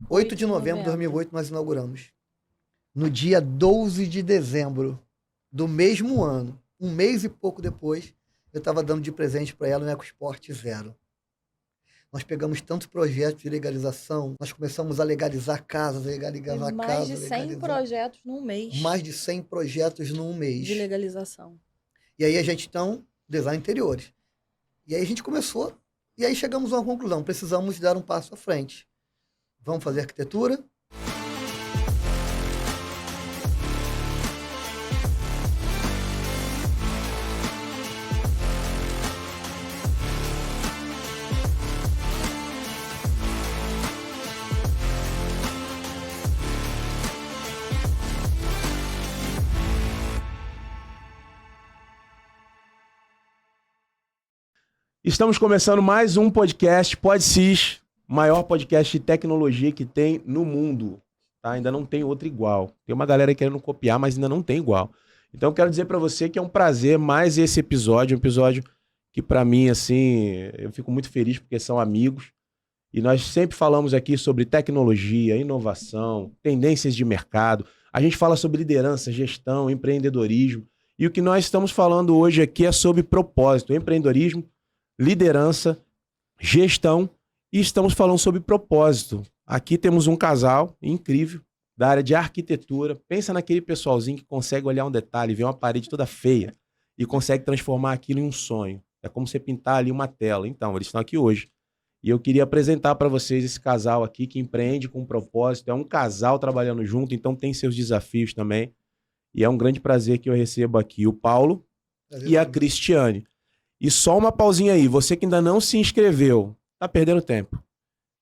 8 de novembro de 2008 nós inauguramos. No dia 12 de dezembro do mesmo ano, um mês e pouco depois, eu estava dando de presente para ela no EcoSport Zero. Nós pegamos tantos projetos de legalização, nós começamos a legalizar casas, legalizar Mais de 100 projetos num mês. Mais de 100 projetos num mês. De legalização. E aí a gente, então, design interiores. E aí a gente começou, e aí chegamos a uma conclusão, precisamos dar um passo à frente. Vamos fazer arquitetura? Estamos começando mais um podcast, PodSys, maior podcast de tecnologia que tem no mundo. Tá? Ainda não tem outro igual. Tem uma galera querendo copiar, mas ainda não tem igual. Então eu quero dizer para você que é um prazer mais esse episódio, um episódio que para mim, assim, eu fico muito feliz porque são amigos. E nós sempre falamos aqui sobre tecnologia, inovação, tendências de mercado. A gente fala sobre liderança, gestão, empreendedorismo. E o que nós estamos falando hoje aqui é sobre propósito, empreendedorismo, liderança, gestão, e estamos falando sobre propósito. Aqui temos um casal incrível da área de arquitetura. Pensa naquele pessoalzinho que consegue olhar um detalhe, ver uma parede toda feia e consegue transformar aquilo em um sonho. É como você pintar ali uma tela. Então, eles estão aqui hoje. E eu queria apresentar para vocês esse casal aqui que empreende com propósito. É um casal trabalhando junto, então tem seus desafios também. E é um grande prazer que eu recebo aqui o Paulo e a Cristiane. E só uma pausinha aí, você que ainda não se inscreveu, tá perdendo tempo.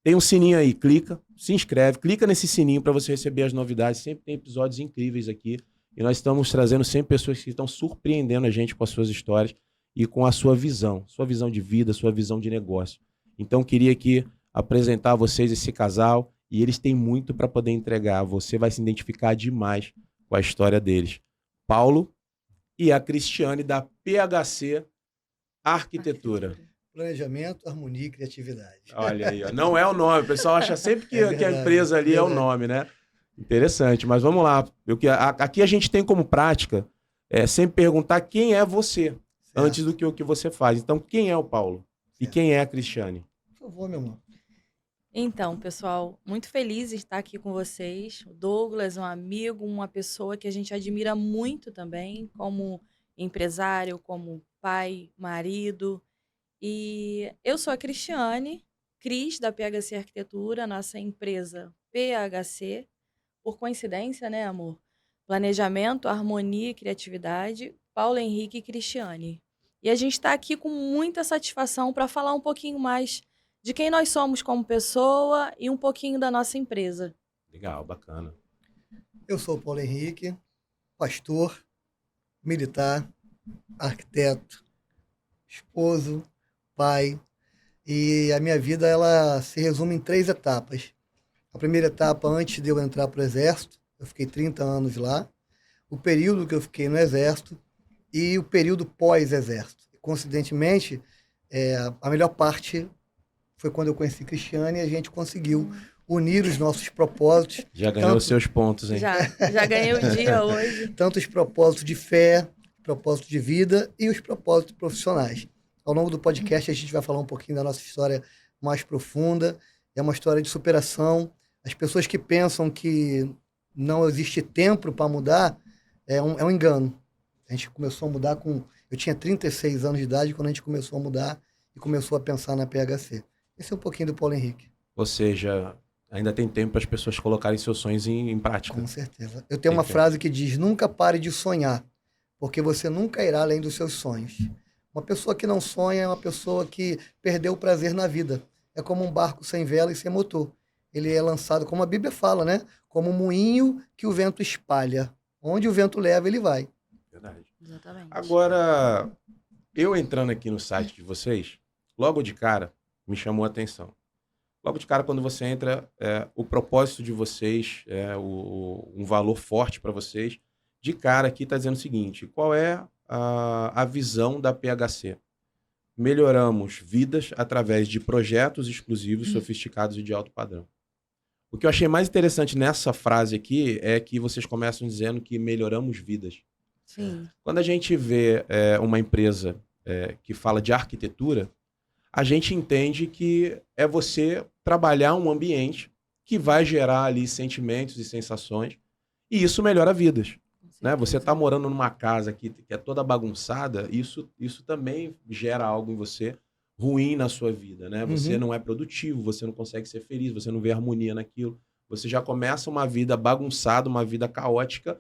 Tem um sininho aí, clica, se inscreve, clica nesse sininho para você receber as novidades. Sempre tem episódios incríveis aqui. E nós estamos trazendo sempre pessoas que estão surpreendendo a gente com as suas histórias e com a sua visão de vida, sua visão de negócio. Então queria aqui apresentar a vocês esse casal e eles têm muito para poder entregar. Você vai se identificar demais com a história deles. Paulo e a Cristiane da PHC Arquitetura. Planejamento, harmonia e criatividade. Olha aí, ó. Não é o nome. O pessoal acha sempre que, verdade, que a empresa ali é o nome, né? Interessante, mas vamos lá. Aqui a gente tem como prática sempre perguntar quem é você, certo, antes do que o que você faz. Então, quem é o Paulo? Certo. E quem é a Cristiane? Por favor, meu amor. Então, pessoal, muito feliz de estar aqui com vocês. O Douglas é um amigo, uma pessoa que a gente admira muito também, como empresário, como pai, marido. E eu sou a Cristiane, Cris, da PHC Arquitetura, nossa empresa PHC. Por coincidência, né, amor? Planejamento, harmonia e criatividade, Paulo Henrique e Cristiane. E a gente está aqui com muita satisfação para falar um pouquinho mais de quem nós somos como pessoa e um pouquinho da nossa empresa. Legal, bacana. Eu sou o Paulo Henrique, pastor, militar, arquiteto, esposo, pai, e a minha vida ela se resume em 3 etapas. A primeira etapa, antes de eu entrar para o Exército, eu fiquei 30 anos lá, o período que eu fiquei no Exército e o período pós-Exército. Coincidentemente, a melhor parte foi quando eu conheci Cristiane e a gente conseguiu unir os nossos propósitos. Já ganhou os seus pontos, hein? Já ganhei o dia hoje. Tanto os propósitos de fé, propósito de vida e os propósitos profissionais. Ao longo do podcast a gente vai falar um pouquinho da nossa história mais profunda. É uma história de superação. As pessoas que pensam que não existe tempo para mudar é um engano. A gente começou a mudar eu tinha 36 anos de idade quando a gente começou a mudar e começou a pensar na PHC. Esse é um pouquinho do Paulo Henrique. Ou seja, ainda tem tempo para as pessoas colocarem seus sonhos em prática. Com certeza. Eu tenho uma frase que diz: nunca pare de sonhar, porque você nunca irá além dos seus sonhos. Uma pessoa que não sonha é uma pessoa que perdeu o prazer na vida. É como um barco sem vela e sem motor. Ele é lançado, como a Bíblia fala, né? Como um moinho que o vento espalha. Onde o vento leva, ele vai. Verdade. Exatamente. Agora, eu entrando aqui no site de vocês, logo de cara, me chamou a atenção. Logo de cara, quando você entra, o propósito de vocês, um valor forte para vocês, de cara aqui está dizendo o seguinte: qual é a visão da PHC? Melhoramos vidas através de projetos exclusivos, sofisticados e de alto padrão. O que eu achei mais interessante nessa frase aqui é que vocês começam dizendo que melhoramos vidas. Sim. Quando a gente vê uma empresa que fala de arquitetura, a gente entende que é você trabalhar um ambiente que vai gerar ali sentimentos e sensações, e isso melhora vidas. Né? Você está morando numa casa que é toda bagunçada, isso também gera algo em você ruim na sua vida. Né? Você não é produtivo, você não consegue ser feliz, você não vê harmonia naquilo. Você já começa uma vida bagunçada, uma vida caótica,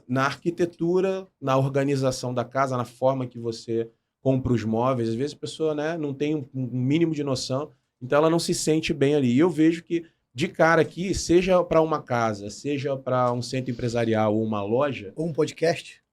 na arquitetura, na organização da casa, na forma que você compra os móveis. Às vezes a pessoa, né, não tem um mínimo de noção, então ela não se sente bem ali. E eu vejo que, de cara aqui, seja para uma casa, seja para um centro empresarial ou uma loja...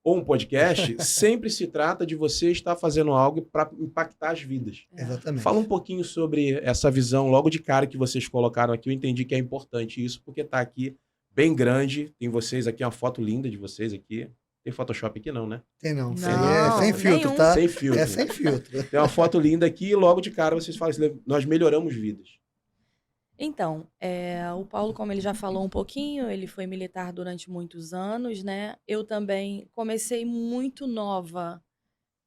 Ou um podcast, sempre se trata de você estar fazendo algo para impactar as vidas. Exatamente. Fala um pouquinho sobre essa visão logo de cara que vocês colocaram aqui. Eu entendi que é importante isso, porque está aqui bem grande. Tem vocês aqui, uma foto linda de vocês aqui. Tem Photoshop aqui não, né? Tem não. Não, É sem filtro, nenhum. tá? Sem filtro. É sem filtro. Tem uma foto linda aqui e logo de cara vocês falam assim, nós melhoramos vidas. Então, o Paulo, como ele já falou um pouquinho, ele foi militar durante muitos anos, né? Eu também comecei muito nova.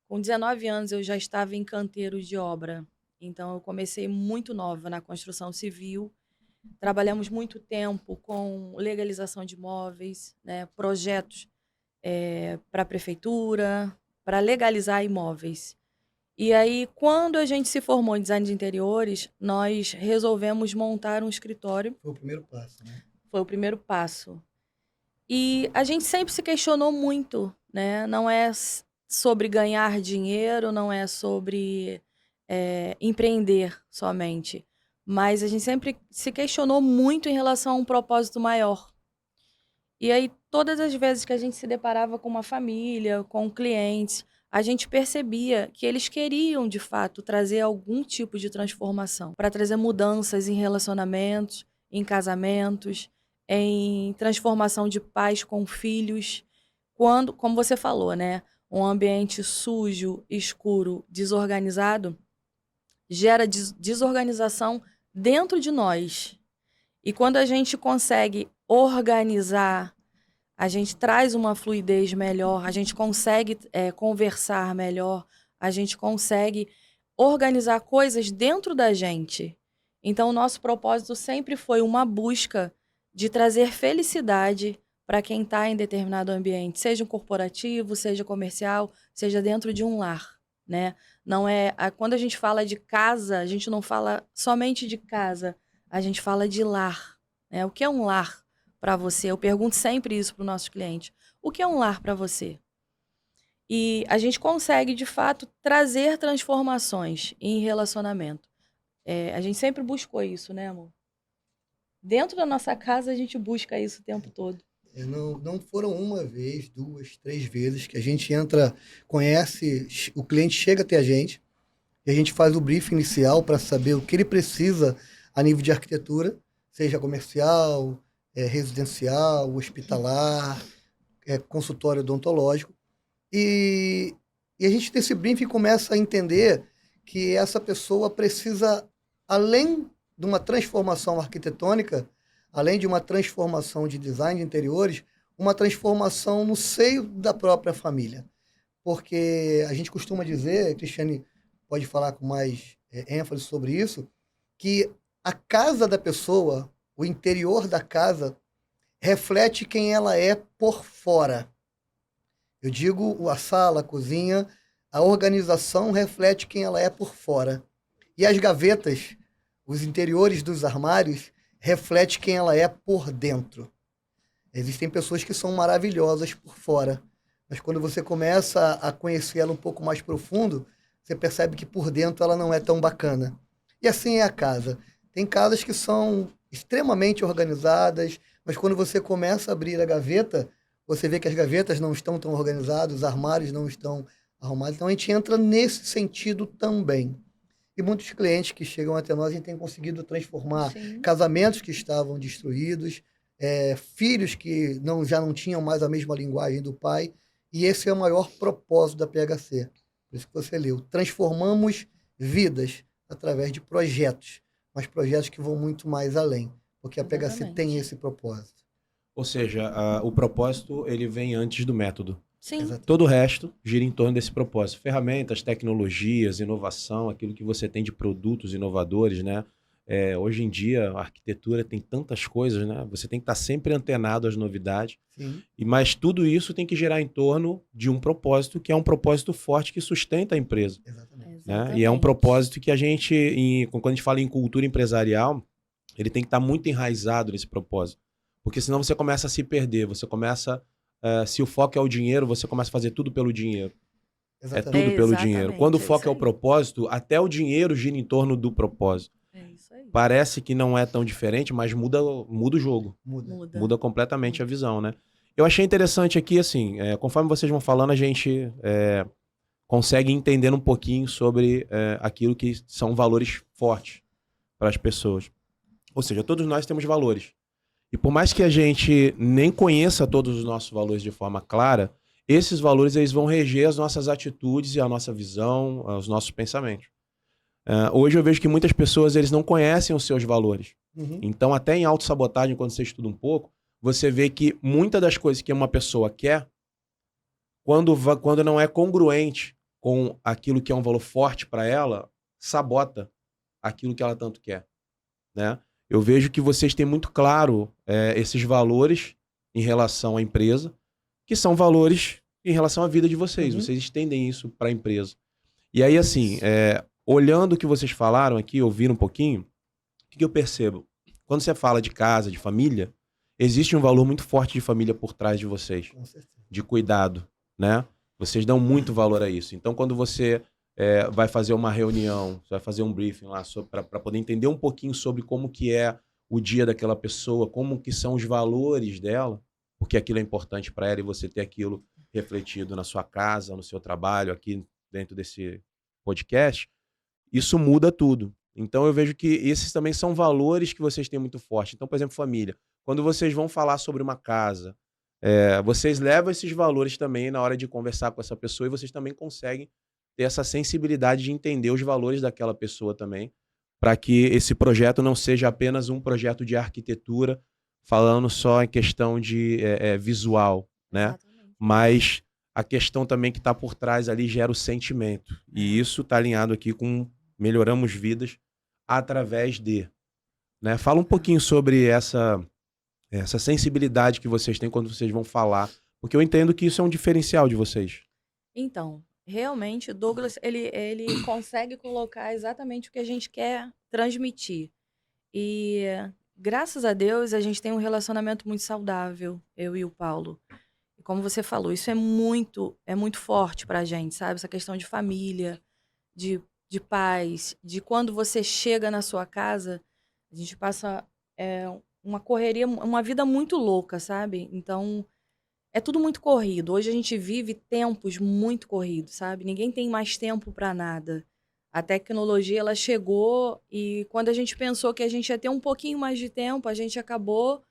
Com 19 anos eu já estava em canteiro de obra. Então eu comecei muito nova na construção civil. Trabalhamos muito tempo com legalização de imóveis, né? Projetos para a prefeitura, para legalizar imóveis. E aí, quando a gente se formou em design de interiores, nós resolvemos montar um escritório. Foi o primeiro passo, né? Foi o primeiro passo. E a gente sempre se questionou muito, né? Não é sobre ganhar dinheiro, não é sobre empreender somente. Mas a gente sempre se questionou muito em relação a um propósito maior. E aí, todas as vezes que a gente se deparava com uma família, com clientes, a gente percebia que eles queriam, de fato, trazer algum tipo de transformação, para trazer mudanças em relacionamentos, em casamentos, em transformação de pais com filhos. Quando, como você falou, né, um ambiente sujo, escuro, desorganizado, gera desorganização dentro de nós. E quando a gente consegue organizar, a gente traz uma fluidez melhor, a gente consegue conversar melhor, a gente consegue organizar coisas dentro da gente. Então, o nosso propósito sempre foi uma busca de trazer felicidade para quem está em determinado ambiente, seja um corporativo, seja comercial, seja dentro de um lar, né? Não quando a gente fala de casa, a gente não fala somente de casa, a gente fala de lar, né? O que é um lar para você? Eu pergunto sempre isso para o nosso cliente. O que é um lar para você? E a gente consegue, de fato, trazer transformações em relacionamento. A gente sempre buscou isso, né, amor? Dentro da nossa casa, a gente busca isso o tempo todo. Não foram uma vez, 2, 3 vezes que a gente entra, conhece, o cliente chega até a gente e a gente faz o briefing inicial para saber o que ele precisa a nível de arquitetura, seja comercial, residencial, hospitalar, consultório odontológico. E a gente, nesse briefing, começa a entender que essa pessoa precisa, além de uma transformação arquitetônica, além de uma transformação de design de interiores, uma transformação no seio da própria família. Porque a gente costuma dizer, Cristiane pode falar com mais ênfase sobre isso, que a casa da pessoa, o interior da casa, reflete quem ela é por fora. Eu digo a sala, a cozinha, a organização reflete quem ela é por fora. E as gavetas, os interiores dos armários, reflete quem ela é por dentro. Existem pessoas que são maravilhosas por fora, mas quando você começa a conhecer ela um pouco mais profundo, você percebe que por dentro ela não é tão bacana. E assim é a casa. Tem casas que são extremamente organizadas, mas quando você começa a abrir a gaveta, você vê que as gavetas não estão tão organizadas, os armários não estão arrumados. Então a gente entra nesse sentido também. E muitos clientes que chegam até nós, a gente tem conseguido transformar casamentos que estavam destruídos, filhos que já não tinham mais a mesma linguagem do pai. E esse é o maior propósito da PHC. Por isso que você leu. Transformamos vidas através de projetos, mas projetos que vão muito mais além. Porque a PHC tem Exatamente. esse propósito. Ou seja, o propósito ele vem antes do método. Sim, Exatamente. Todo o resto gira em torno desse propósito. Ferramentas, tecnologias, inovação, aquilo que você tem de produtos inovadores, né? Hoje em dia, a arquitetura tem tantas coisas, né? Você tem que estar sempre antenado às novidades. Sim, Mas tudo isso tem que girar em torno de um propósito, que é um propósito forte que sustenta a empresa. exatamente. Né? E é um propósito que a gente, quando a gente fala em cultura empresarial, ele tem que estar muito enraizado nesse propósito. Porque senão você começa a se perder, você começa... se o foco é o dinheiro, você começa a fazer tudo pelo dinheiro. É Exatamente. tudo pelo dinheiro. Quando o Exatamente, é foco isso é o aí. propósito, até o dinheiro gira em torno do propósito. É isso aí. Parece que não é tão diferente, mas muda o jogo. Muda. Muda completamente a visão, né? Eu achei interessante aqui, assim, conforme vocês vão falando, a gente consegue entender um pouquinho sobre aquilo que são valores fortes para as pessoas. Ou seja, todos nós temos valores. E por mais que a gente nem conheça todos os nossos valores de forma clara, esses valores eles vão reger as nossas atitudes e a nossa visão, os nossos pensamentos. Hoje eu vejo que muitas pessoas eles não conhecem os seus valores. Uhum. Então, até em autossabotagem, quando você estuda um pouco, você vê que muitas das coisas que uma pessoa quer, quando não é congruente com aquilo que é um valor forte para ela, sabota aquilo que ela tanto quer, né? Eu vejo que vocês têm muito claro esses valores em relação à empresa, que são valores em relação à vida de vocês. Uhum. Vocês estendem isso para a empresa. E aí, assim, olhando o que vocês falaram aqui, ouvindo um pouquinho, o que eu percebo? Quando você fala de casa, de família, existe um valor muito forte de família por trás de vocês, Com certeza. de cuidado, né? Vocês dão muito valor a isso. Então, quando você vai fazer uma reunião, você vai fazer um briefing lá para poder entender um pouquinho sobre como que é o dia daquela pessoa, como que são os valores dela, porque aquilo é importante para ela e você ter aquilo refletido na sua casa, no seu trabalho, aqui dentro desse podcast, isso muda tudo. Então eu vejo que esses também são valores que vocês têm muito forte. Então, por exemplo, família. Quando vocês vão falar sobre uma casa, vocês levam esses valores também na hora de conversar com essa pessoa e vocês também conseguem ter essa sensibilidade de entender os valores daquela pessoa também, para que esse projeto não seja apenas um projeto de arquitetura, falando só em questão de visual, né? Exatamente. Mas a questão também que está por trás ali gera o sentimento. E isso está alinhado aqui com melhoramos vidas através de, né? Fala um pouquinho sobre essa sensibilidade que vocês têm quando vocês vão falar, porque eu entendo que isso é um diferencial de vocês. Então, realmente, o Douglas, ele consegue colocar exatamente o que a gente quer transmitir. E, graças a Deus, a gente tem um relacionamento muito saudável, eu e o Paulo. E como você falou, isso é muito forte pra gente, sabe? Essa questão de família, de paz, de quando você chega na sua casa, a gente passa uma correria, uma vida muito louca, sabe? Então, é tudo muito corrido. Hoje a gente vive tempos muito corridos, sabe? Ninguém tem mais tempo pra nada. A tecnologia, ela chegou e quando a gente pensou que a gente ia ter um pouquinho mais de tempo, a gente acabou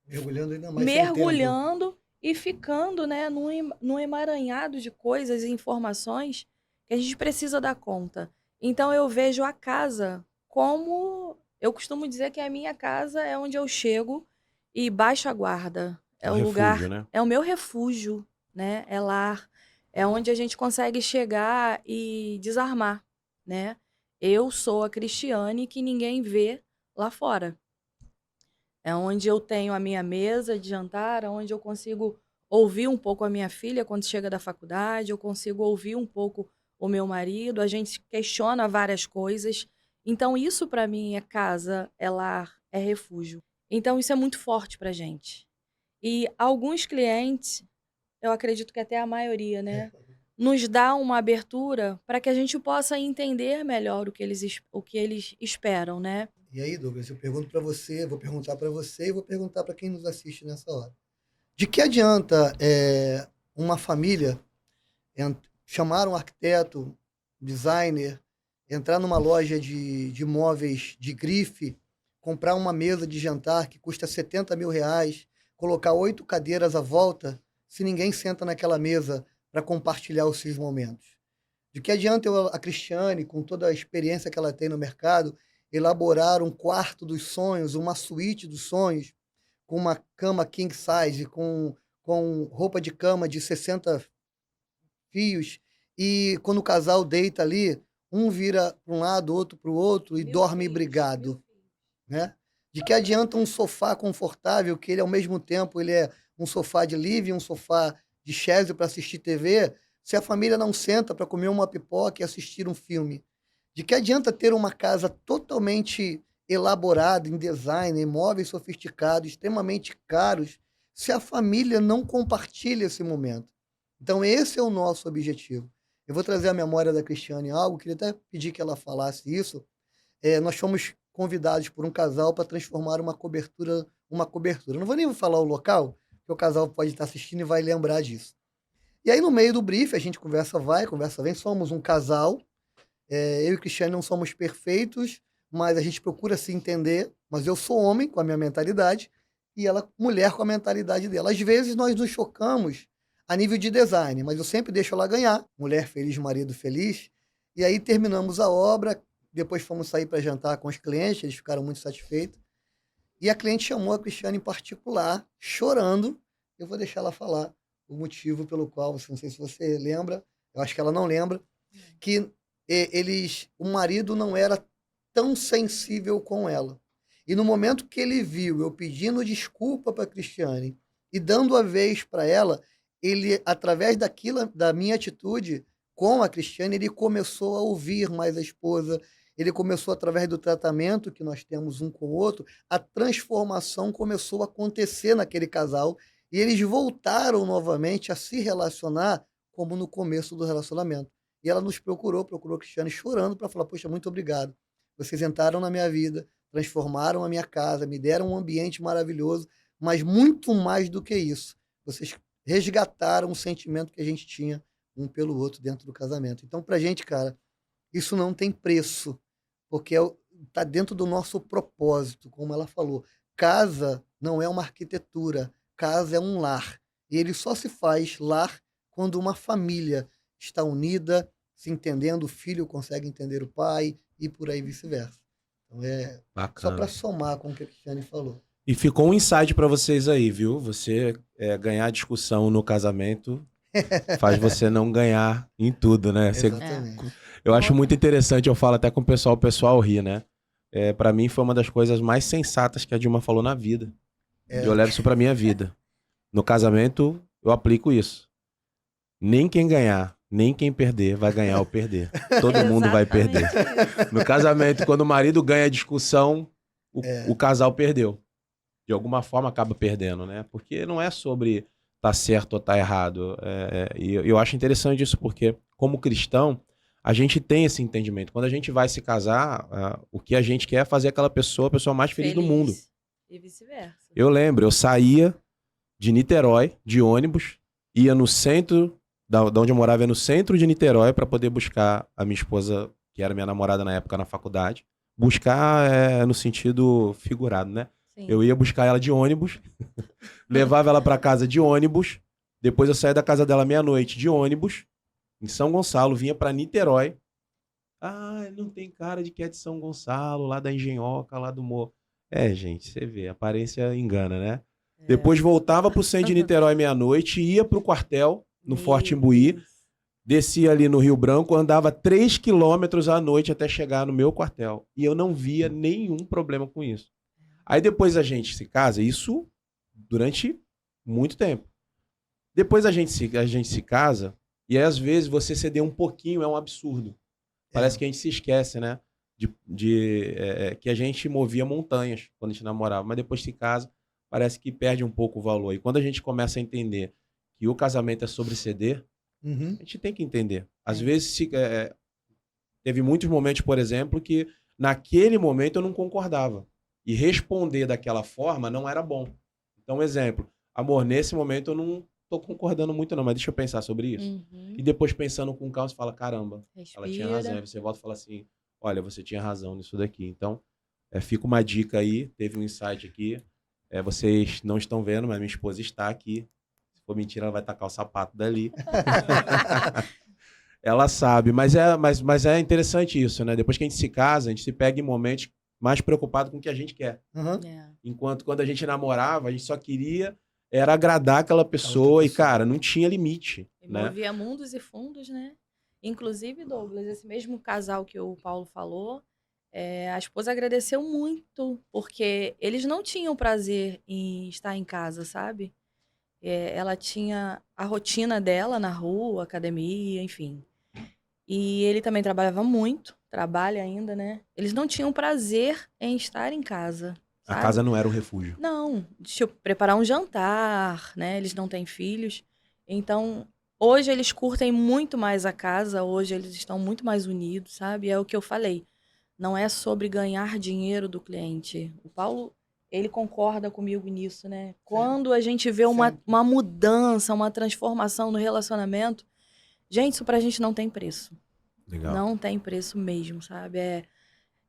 Mergulhando ainda mais sem tempo. mergulhando e ficando, né, num emaranhado de coisas e informações que a gente precisa dar conta. Então eu vejo a casa como... Eu costumo dizer que a minha casa é onde eu chego e baixo a guarda. É Um o refúgio, lugar, né? é o meu refúgio, né? É lar. É onde a gente consegue chegar e desarmar, né? Eu sou a Cristiane que ninguém vê lá fora. É onde eu tenho a minha mesa de jantar, onde eu consigo ouvir um pouco a minha filha quando chega da faculdade, eu consigo ouvir um pouco o meu marido, a gente questiona várias coisas. Então, isso para mim é casa, é lar, é refúgio. Então, isso é muito forte pra gente. E alguns clientes, eu acredito que até a maioria, né, nos dá uma abertura para que a gente possa entender melhor o que eles esperam, né? E aí, Douglas, eu pergunto para você, vou perguntar para você e vou perguntar para quem nos assiste nessa hora. De que adianta uma família chamar um arquiteto, designer, entrar numa loja de móveis de grife, comprar uma mesa de jantar que custa R$ 70.000, colocar 8 cadeiras à volta, se ninguém senta naquela mesa para compartilhar os seus momentos? De que adianta a Cristiane, com toda a experiência que ela tem no mercado, elaborar um quarto dos sonhos, uma suíte dos sonhos, com uma cama king size, com roupa de cama de 60 fios, e quando o casal deita ali, um vira para um lado, outro para o outro e dorme brigado, né? De que adianta um sofá confortável, que ele ao mesmo tempo ele é um sofá de living, um sofá de chaise para assistir TV, se a família não senta para comer uma pipoca e assistir um filme? De que adianta ter uma casa totalmente elaborada em design, em móveis sofisticados, extremamente caros, se a família não compartilha esse momento? Então esse é o nosso objetivo. Eu vou trazer à memória da Cristiane algo, queria até pedir que ela falasse isso. Nós fomos convidados por um casal para transformar uma cobertura. Não vou nem falar o local, que o casal pode estar assistindo e vai lembrar disso. E aí, no meio do brief, a gente conversa vai, conversa vem, somos um casal. Eu e o Cristiane não somos perfeitos, mas a gente procura se entender. Mas eu sou homem, com a minha mentalidade, e ela, mulher, com a mentalidade dela. Às vezes, nós nos chocamos a nível de design, mas eu sempre deixo ela ganhar. Mulher feliz, marido feliz. E aí, terminamos a obra. Depois fomos sair para jantar com os clientes, eles ficaram muito satisfeitos. E a cliente chamou a Cristiane em particular, chorando. Eu vou deixar ela falar o motivo pelo qual, não sei se você lembra, eu acho que ela não lembra, que o marido não era tão sensível com ela. E no momento que ele viu eu pedindo desculpa para a Cristiane e dando a vez para ela, ele, através daquilo, da minha atitude com a Cristiane, ele começou a ouvir mais a esposa. Ele começou, através do tratamento que nós temos um com o outro, a transformação começou a acontecer naquele casal e eles voltaram novamente a se relacionar como no começo do relacionamento. E ela nos procurou a Cristiane chorando para falar: poxa, muito obrigado. Vocês entraram na minha vida, transformaram a minha casa, me deram um ambiente maravilhoso, mas muito mais do que isso. Vocês resgataram o sentimento que a gente tinha um pelo outro dentro do casamento. Então, pra gente, cara, isso não tem preço, porque está dentro do nosso propósito, como ela falou. Casa não é uma arquitetura, casa é um lar. E ele só se faz lar quando uma família está unida, se entendendo, o filho consegue entender o pai e por aí vice-versa. Então só para somar com o que a Cristiane falou. E ficou um insight para vocês aí, viu? Você ganhar discussão no casamento faz você não ganhar em tudo, né? Exatamente. Eu acho muito interessante, eu falo até com o pessoal ri, né? Para mim foi uma das coisas mais sensatas que a Dilma falou na vida. Eu levo isso pra minha vida. No casamento, eu aplico isso. Nem quem ganhar, nem quem perder vai ganhar ou perder. Todo mundo vai perder. No casamento, quando o marido ganha a discussão, o casal perdeu. De alguma forma acaba perdendo, né? Porque não é sobre tá certo ou tá errado. E eu acho interessante isso porque, como cristão, a gente tem esse entendimento. Quando a gente vai se casar, o que a gente quer é fazer aquela pessoa a pessoa mais feliz do mundo. E vice-versa. Eu lembro, eu saía de Niterói, de ônibus, ia no centro, da onde eu morava, ia no centro de Niterói para poder buscar a minha esposa, que era minha namorada na época, na faculdade. Buscar no sentido figurado, né? Sim. Eu ia buscar ela de ônibus, levava ela para casa de ônibus, depois eu saía da casa dela meia-noite de ônibus, em São Gonçalo, vinha para Niterói. Não tem cara de que é de São Gonçalo, lá da Engenhoca, lá do Morro. Gente, você vê, a aparência engana, né? Depois voltava pro centro de Niterói meia-noite, ia pro quartel, no Forte Imbuí, descia ali no Rio Branco, andava 3 quilômetros à noite até chegar no meu quartel. E eu não via nenhum problema com isso. Aí depois a gente se casa, isso durante muito tempo. Depois a gente se casa, e aí às vezes você ceder um pouquinho é um absurdo. Parece que a gente se esquece, né? Que a gente movia montanhas quando a gente namorava, mas depois se casa, parece que perde um pouco o valor. E quando a gente começa a entender que o casamento é sobre ceder, a gente tem que entender. Às vezes, teve muitos momentos, por exemplo, que naquele momento eu não concordava. E responder daquela forma não era bom. Então, exemplo, amor, nesse momento eu não tô concordando muito não, mas deixa eu pensar sobre isso. E depois pensando com calma, você fala, caramba, respira. Ela tinha razão. Aí você volta e fala assim, olha, você tinha razão nisso daqui. Então, fica uma dica aí, teve um insight aqui. Vocês não estão vendo, mas minha esposa está aqui. Se for mentira, ela vai tacar o sapato dali. Ela sabe, mas é interessante isso, né? Depois que a gente se casa, a gente se pega em momentos mais preocupado com o que a gente quer. Aham. Enquanto quando a gente namorava, a gente só queria era agradar aquela pessoa e, cara, não tinha limite, E né? movia mundos e fundos, né? Inclusive, Douglas, esse mesmo casal que o Paulo falou, a esposa agradeceu muito, porque eles não tinham prazer em estar em casa, sabe? Ela tinha a rotina dela na rua, academia, enfim. E ele também trabalhava muito, trabalha ainda, né? Eles não tinham prazer em estar em casa, A sabe? casa não era o refúgio. Não, deixa eu preparar um jantar, né? Eles não têm filhos. Então, hoje eles curtem muito mais a casa, hoje eles estão muito mais unidos, sabe? É o que eu falei. Não é sobre ganhar dinheiro do cliente. O Paulo, ele concorda comigo nisso, né? Quando a gente vê Sempre. uma mudança, uma transformação no relacionamento, gente, isso pra gente não tem preço. Legal. Não tem preço mesmo, sabe?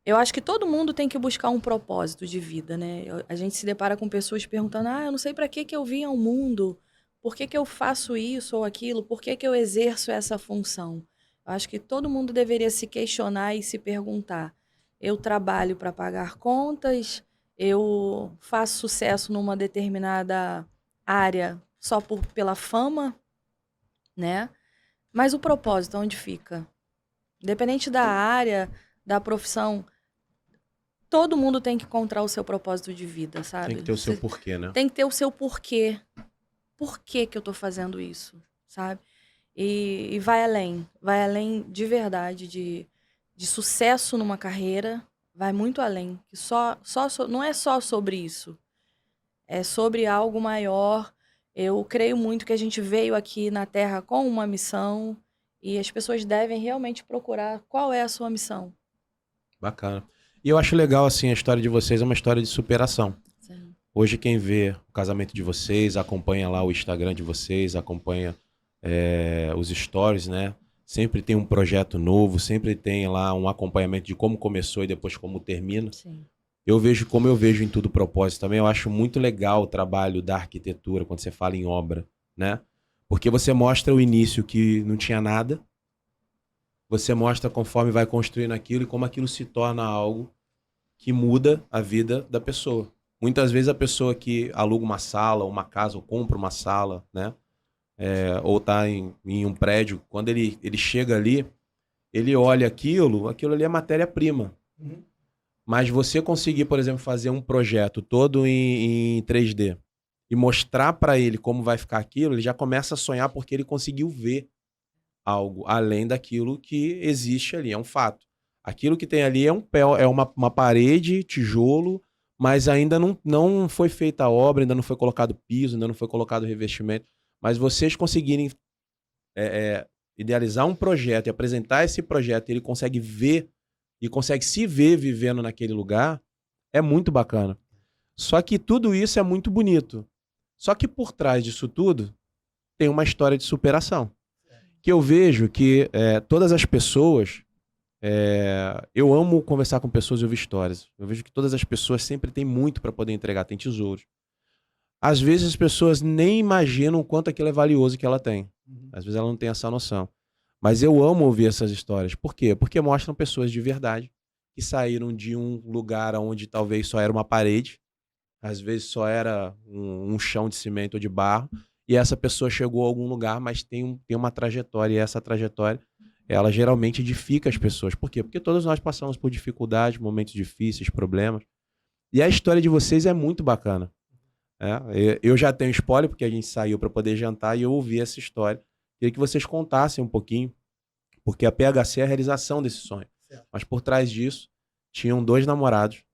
Eu acho que todo mundo tem que buscar um propósito de vida, né? A gente se depara com pessoas perguntando: eu não sei para que eu vim ao mundo, por que eu faço isso ou aquilo, por que eu exerço essa função? Eu acho que todo mundo deveria se questionar e se perguntar: eu trabalho para pagar contas, eu faço sucesso numa determinada área só pela fama, né? Mas o propósito, onde fica? Independente da área, da profissão, todo mundo tem que encontrar o seu propósito de vida, sabe? Tem que ter o seu porquê, né? Tem que ter o seu porquê. Por que que eu tô fazendo isso, sabe? E vai além de verdade, de sucesso numa carreira, vai muito além. Que não é só sobre isso, é sobre algo maior. Eu creio muito que a gente veio aqui na Terra com uma missão e as pessoas devem realmente procurar qual é a sua missão. Bacana. E eu acho legal, assim, a história de vocês é uma história de superação. Sim. Hoje quem vê o casamento de vocês, acompanha lá o Instagram de vocês, acompanha os stories, né? Sempre tem um projeto novo, sempre tem lá um acompanhamento de como começou e depois como termina. Sim. Eu vejo como eu vejo em tudo propósito também. Eu acho muito legal o trabalho da arquitetura quando você fala em obra, né? Porque você mostra o início que não tinha nada, você mostra conforme vai construindo aquilo e como aquilo se torna algo que muda a vida da pessoa. Muitas vezes a pessoa que aluga uma sala, uma casa, ou compra uma sala, né? Ou está em um prédio, quando ele chega ali, ele olha aquilo ali é matéria-prima. Uhum. Mas você conseguir, por exemplo, fazer um projeto todo em 3D e mostrar para ele como vai ficar aquilo, ele já começa a sonhar porque ele conseguiu ver algo além daquilo que existe ali, é um fato. Aquilo que tem ali é uma parede, tijolo, mas ainda não foi feita a obra, ainda não foi colocado piso, ainda não foi colocado revestimento. Mas vocês conseguirem idealizar um projeto e apresentar esse projeto, e ele consegue ver e consegue se ver vivendo naquele lugar, é muito bacana. Só que tudo isso é muito bonito. Só que por trás disso tudo tem uma história de superação. Que eu vejo que todas as pessoas... eu amo conversar com pessoas e ouvir histórias. Eu vejo que todas as pessoas sempre têm muito para poder entregar, tem tesouros. Às vezes as pessoas nem imaginam o quanto aquilo é valioso que ela tem. Às vezes ela não tem essa noção. Mas eu amo ouvir essas histórias. Por quê? Porque mostram pessoas de verdade que saíram de um lugar onde talvez só era uma parede, às vezes só era um chão de cimento ou de barro, e essa pessoa chegou a algum lugar, mas tem uma trajetória, e essa trajetória, ela geralmente edifica as pessoas. Por quê? Porque todos nós passamos por dificuldades, momentos difíceis, problemas. E a história de vocês é muito bacana. Eu já tenho spoiler, porque a gente saiu para poder jantar e eu ouvi essa história. Queria que vocês contassem um pouquinho, porque a PHC é a realização desse sonho. Certo. Mas por trás disso, tinham 2 namorados,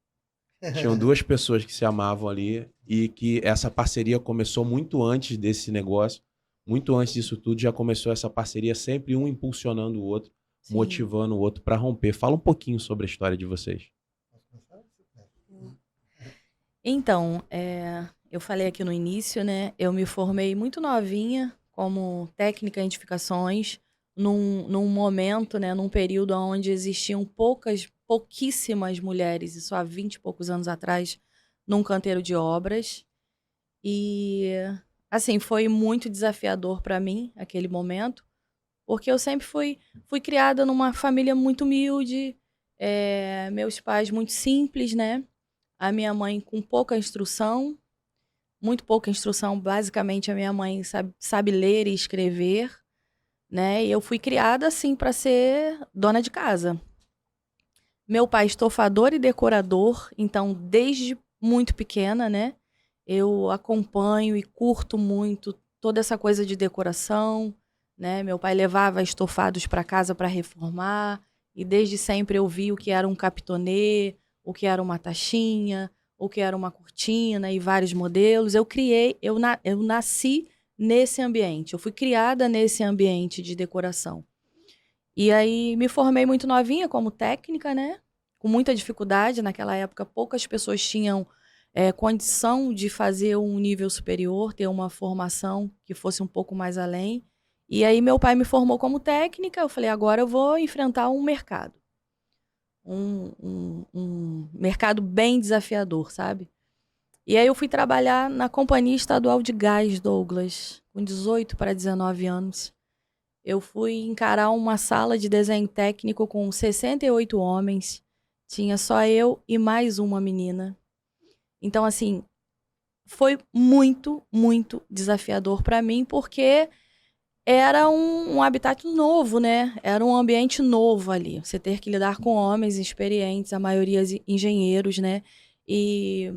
tinham 2 pessoas que se amavam ali e que essa parceria começou muito antes desse negócio, muito antes disso tudo, já começou essa parceria, sempre um impulsionando o outro, Sim. motivando o outro para romper. Fala um pouquinho sobre a história de vocês. Então, eu falei aqui no início, né? Eu me formei muito novinha como técnica em edificações, num momento, né? Num período onde existiam pouquíssimas mulheres, isso há 20 e poucos anos atrás, num canteiro de obras. E, assim, foi muito desafiador para mim, aquele momento, porque eu sempre fui criada numa família muito humilde. Meus pais muito simples, né? A minha mãe com pouca instrução, muito pouca instrução. Basicamente, a minha mãe sabe ler e escrever, né? E eu fui criada assim para ser dona de casa. Meu pai estofador e decorador, então desde muito pequena, né? Eu acompanho e curto muito toda essa coisa de decoração, né? Meu pai levava estofados para casa para reformar e desde sempre eu vi o que era um capitonê, o que era uma taxinha, o que era uma cortina e vários modelos. Eu nasci nesse ambiente, eu fui criada nesse ambiente de decoração. E aí me formei muito novinha como técnica, né? Com muita dificuldade. Naquela época, poucas pessoas tinham condição de fazer um nível superior, ter uma formação que fosse um pouco mais além. E aí meu pai me formou como técnica. Eu falei, agora eu vou enfrentar um mercado. Um mercado bem desafiador, sabe? E aí eu fui trabalhar na Companhia Estadual de Gás, Douglas, com 18 para 19 anos. Eu fui encarar uma sala de desenho técnico com 68 homens. Tinha só eu e mais uma menina. Então, assim, foi muito, muito desafiador para mim, porque era um habitat novo, né? Era um ambiente novo ali. Você ter que lidar com homens experientes, a maioria engenheiros, né? E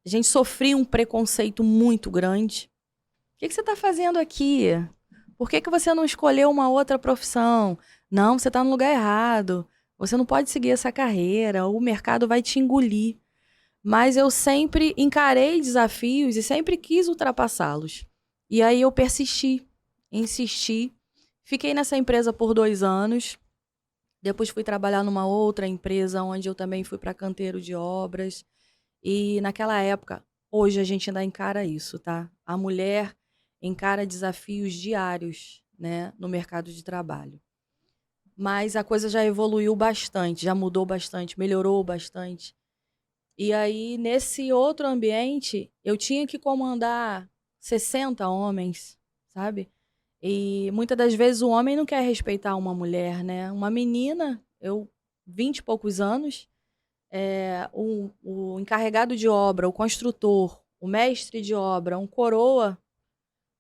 a gente sofria um preconceito muito grande. O que você está fazendo aqui? Por que você não escolheu uma outra profissão? Não, você está no lugar errado. Você não pode seguir essa carreira. O mercado vai te engolir. Mas eu sempre encarei desafios e sempre quis ultrapassá-los. E aí eu persisti, insisti. Fiquei nessa empresa por 2 anos. Depois fui trabalhar numa outra empresa onde eu também fui para canteiro de obras. E naquela época, hoje a gente ainda encara isso, tá? A mulher encara desafios diários, né, no mercado de trabalho. Mas a coisa já evoluiu bastante, já mudou bastante, melhorou bastante. E aí, nesse outro ambiente, eu tinha que comandar 60 homens, sabe? E muitas das vezes o homem não quer respeitar uma mulher, né? Uma menina, 20 e poucos anos, o encarregado de obra, o construtor, o mestre de obra, um coroa.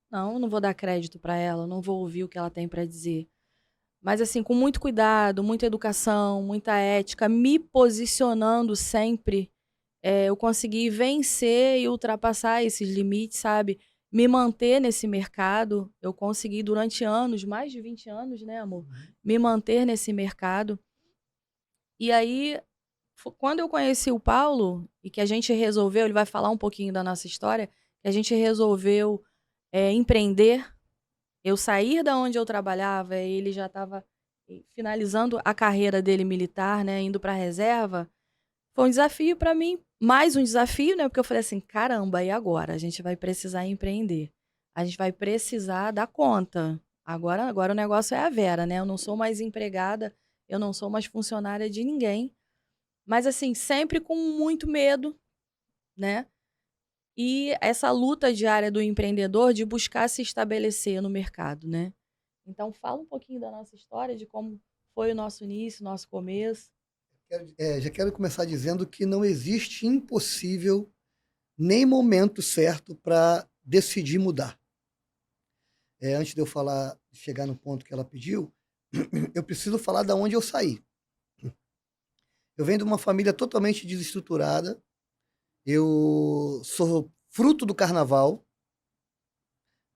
Não vou dar crédito para ela, não vou ouvir o que ela tem para dizer. Mas assim, com muito cuidado, muita educação, muita ética, me posicionando sempre, eu consegui vencer e ultrapassar esses limites, sabe? Me manter nesse mercado. Eu consegui durante anos, mais de 20 anos, né, amor? Me manter nesse mercado. E aí, quando eu conheci o Paulo, e que a gente resolveu, ele vai falar um pouquinho da nossa história, que a gente resolveu empreender. Eu sair da onde eu trabalhava, ele já estava finalizando a carreira dele militar, né, indo para a reserva. Foi um desafio para mim, mais um desafio, né, porque eu falei assim, caramba, e agora? A gente vai precisar empreender. A gente vai precisar dar conta. Agora o negócio é a Vera, né? Eu não sou mais empregada, eu não sou mais funcionária de ninguém. Mas assim, sempre com muito medo, né? E essa luta diária do empreendedor de buscar se estabelecer no mercado, né? Então, fala um pouquinho da nossa história, de como foi o nosso início, o nosso começo. Já quero começar dizendo que não existe impossível nem momento certo para decidir mudar. Antes de eu chegar no ponto que ela pediu, eu preciso falar da onde eu saí. Eu venho de uma família totalmente desestruturada. Eu sou fruto do carnaval.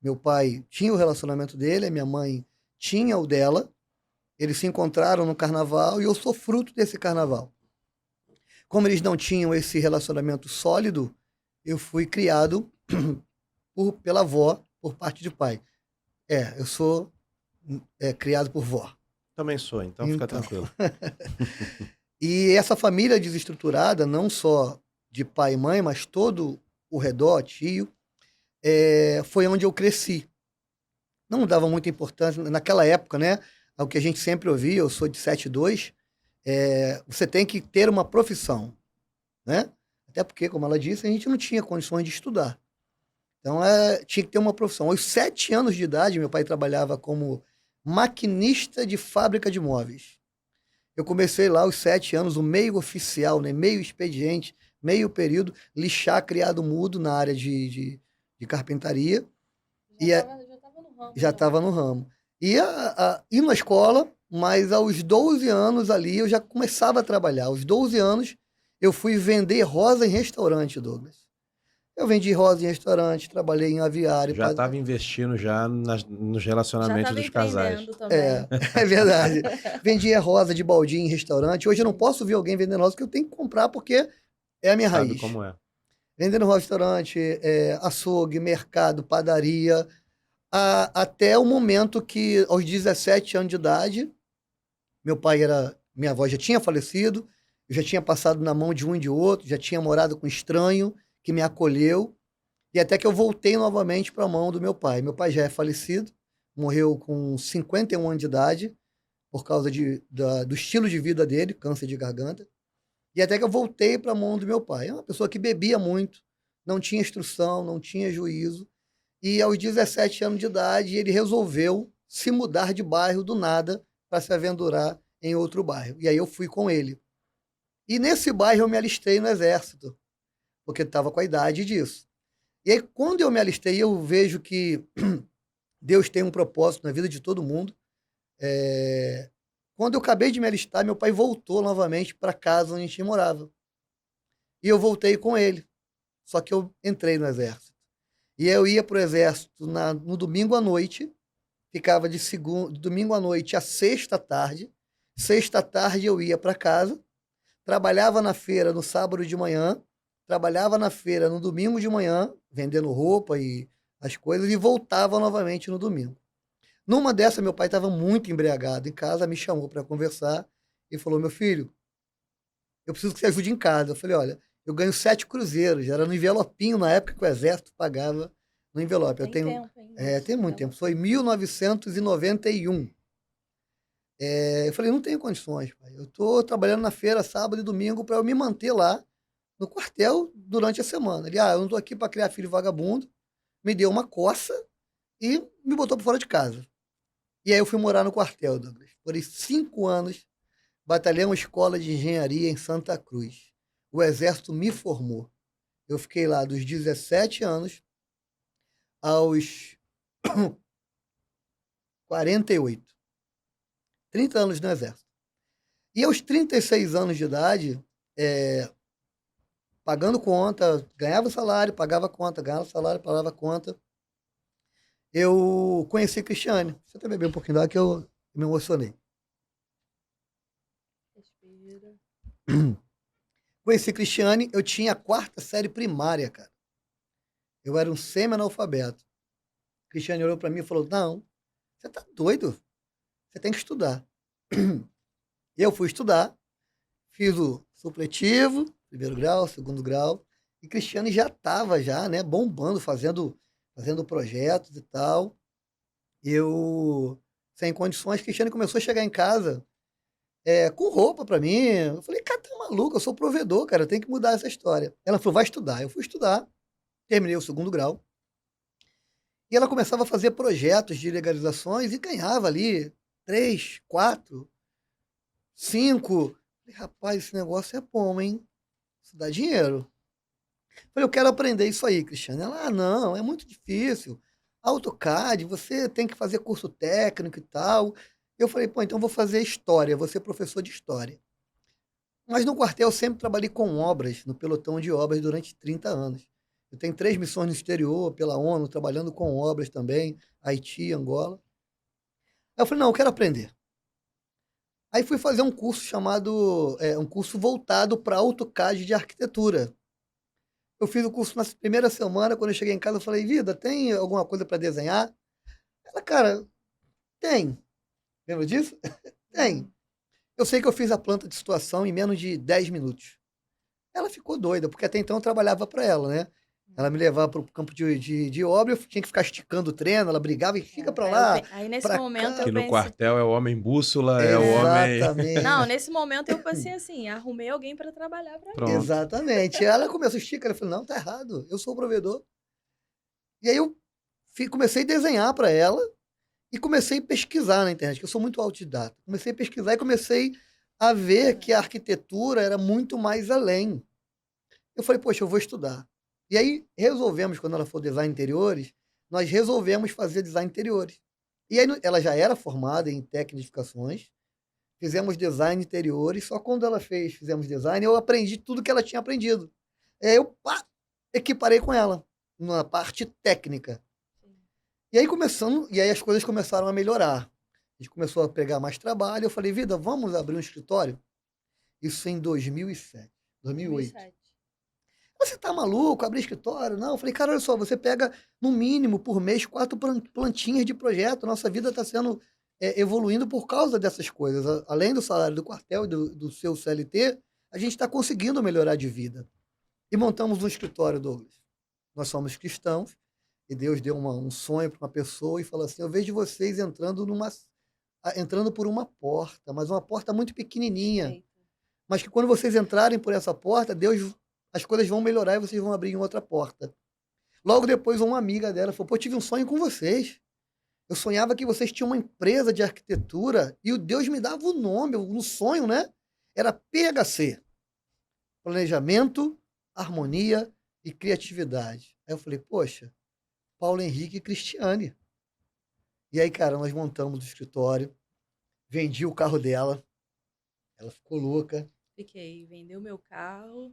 Meu pai tinha o relacionamento dele, a minha mãe tinha o dela. Eles se encontraram no carnaval e eu sou fruto desse carnaval. Como eles não tinham esse relacionamento sólido, eu fui criado pela avó, por parte de pai. Eu sou criado por vó. Também sou, então fica tranquilo. E essa família desestruturada, não só de pai e mãe, mas todo o redor, tio, foi onde eu cresci. Não dava muita importância, naquela época, né? Ao que a gente sempre ouvia, eu sou de 72, você tem que ter uma profissão, né? Até porque, como ela disse, a gente não tinha condições de estudar. Então, tinha que ter uma profissão. Aos 7 anos de idade, meu pai trabalhava como maquinista de fábrica de móveis. Eu comecei lá aos 7 anos, o meio oficial, né? Meio expediente, meio período, lixar criado mudo na área de carpintaria. Já tava no ramo. Já estava no ramo. Ir na escola, mas aos 12 anos ali eu já começava a trabalhar. Aos 12 anos eu fui vender rosa em restaurante, Douglas. Eu vendi rosa em restaurante, trabalhei em aviário. Já estava investindo já nos relacionamentos dos casais. Também. É verdade. Vendia rosa de baldinho em restaurante. Hoje eu não posso ver alguém vendendo rosa, porque eu tenho que comprar, porque é a minha Sabe raiz. como é. Vendendo no restaurante, açougue, mercado, padaria, até o momento que, aos 17 anos de idade, minha avó já tinha falecido, eu já tinha passado na mão de um e de outro, já tinha morado com um estranho que me acolheu, e até que eu voltei novamente para a mão do meu pai. Meu pai já é falecido, morreu com 51 anos de idade, por causa do estilo de vida dele, câncer de garganta, e até que eu voltei para a mão do meu pai. É uma pessoa que bebia muito, não tinha instrução, não tinha juízo, e aos 17 anos de idade ele resolveu se mudar de bairro do nada para se aventurar em outro bairro. E aí eu fui com ele. E nesse bairro eu me alistei no exército, porque estava com a idade disso. E aí quando eu me alistei, eu vejo que Deus tem um propósito na vida de todo mundo. Quando eu acabei de me alistar, meu pai voltou novamente para casa onde a gente morava. E eu voltei com ele. Só que eu entrei no exército. E eu ia para o exército no domingo à noite, ficava de domingo à noite à sexta à tarde. Sexta à tarde eu ia para casa, trabalhava na feira no sábado de manhã, trabalhava na feira no domingo de manhã, vendendo roupa e as coisas, e voltava novamente no domingo. Numa dessas, meu pai estava muito embriagado em casa, me chamou para conversar e falou: meu filho, eu preciso que você ajude em casa. Eu falei: olha, eu ganho 7 cruzeiros, era no envelopinho na época que o exército pagava no envelope. Tem tempo ainda. Tem muito tempo, foi em 1991. Eu falei: não tenho condições, pai. Eu estou trabalhando na feira sábado e domingo para eu me manter lá no quartel durante a semana. Ele: eu não estou aqui para criar filho vagabundo. Me deu uma coça e me botou para fora de casa. E aí eu fui morar no quartel, Douglas. Morei 5 anos, batalhão escola de engenharia em Santa Cruz. O exército me formou. Eu fiquei lá dos 17 anos aos 48. 30 anos no exército. E aos 36 anos de idade, pagando conta, ganhava salário, pagava conta, ganhava salário, pagava conta, eu conheci Cristiane. Você até bebeu um pouquinho d'água que eu me emocionei. Respira. Conheci Cristiane, eu tinha a 4ª série primária, cara. Eu era um semi-analfabeto. Cristiane olhou para mim e falou: não, você tá doido? Você tem que estudar. Eu fui estudar, fiz o supletivo, 1º grau, 2º grau, e Cristiane já estava né, bombando, fazendo projetos e tal. Eu, sem condições, Cristiane começou a chegar em casa com roupa para mim. Eu falei: cara, tá maluco, eu sou provedor, cara, eu tenho que mudar essa história. Ela falou: vai estudar. Eu fui estudar, terminei o 2º grau, e ela começava a fazer projetos de legalizações e ganhava ali 3, 4, 5. Falei: rapaz, esse negócio é bom, hein? Isso dá dinheiro. Falei: eu quero aprender isso aí, Cristiane. Ela: não, é muito difícil. AutoCAD, você tem que fazer curso técnico e tal. Eu falei: pô, então vou fazer história, vou ser professor de história. Mas no quartel eu sempre trabalhei com obras, no pelotão de obras durante 30 anos. Eu tenho 3 missões no exterior, pela ONU, trabalhando com obras também, Haiti, Angola. Aí eu falei: não, eu quero aprender. Aí fui fazer um curso um curso voltado para AutoCAD de arquitetura. Eu fiz o curso na primeira semana, quando eu cheguei em casa, eu falei: vida, tem alguma coisa para desenhar? Ela: cara, tem. Lembra disso? Tem. Eu sei que eu fiz a planta de situação em menos de 10 minutos. Ela ficou doida, porque até então eu trabalhava para ela, né? Ela me levava para o campo de obra, eu tinha que ficar esticando o treino, ela brigava e fica para lá. Aí nesse momento que no quartel é o homem bússola, é o homem... Exatamente. Não, nesse momento eu pensei assim, arrumei alguém para trabalhar para mim. Exatamente. Ela começou a esticar, ela falou: não, tá errado, eu sou o provedor. E aí eu comecei a desenhar para ela e comecei a pesquisar na internet, que eu sou muito autodidata. Comecei a pesquisar e comecei a ver que a arquitetura era muito mais além. Eu falei, poxa, eu vou estudar. E aí resolvemos, quando ela for design interiores, nós resolvemos fazer design interiores. E aí ela já era formada em tecnificações, fizemos design interiores, só quando ela fizemos design, eu aprendi tudo que ela tinha aprendido. Aí eu equiparei com ela, na parte técnica. E aí as coisas começaram a melhorar. A gente começou a pegar mais trabalho, eu falei, vida, vamos abrir um escritório? Isso em 2007, 2008. 2007. Você tá maluco? Abrir escritório? Não. Eu falei, cara, olha só, você pega, no mínimo, por mês, 4 plantinhas de projeto. Nossa vida está sendo evoluindo por causa dessas coisas. Além do salário do quartel e do seu CLT, a gente está conseguindo melhorar de vida. E montamos um escritório, Douglas. Nós somos cristãos, e Deus deu um sonho para uma pessoa e falou assim, eu vejo vocês entrando por uma porta, mas uma porta muito pequenininha. Eita. Mas que quando vocês entrarem por essa porta, as coisas vão melhorar e vocês vão abrir em outra porta. Logo depois, uma amiga dela falou, pô, eu tive um sonho com vocês. Eu sonhava que vocês tinham uma empresa de arquitetura e o Deus me dava o nome, no sonho, né? Era PHC. Planejamento, Harmonia e Criatividade. Aí eu falei, poxa, Paulo Henrique e Cristiane. E aí, cara, nós montamos o escritório, vendi o carro dela, ela ficou louca. Vendeu meu carro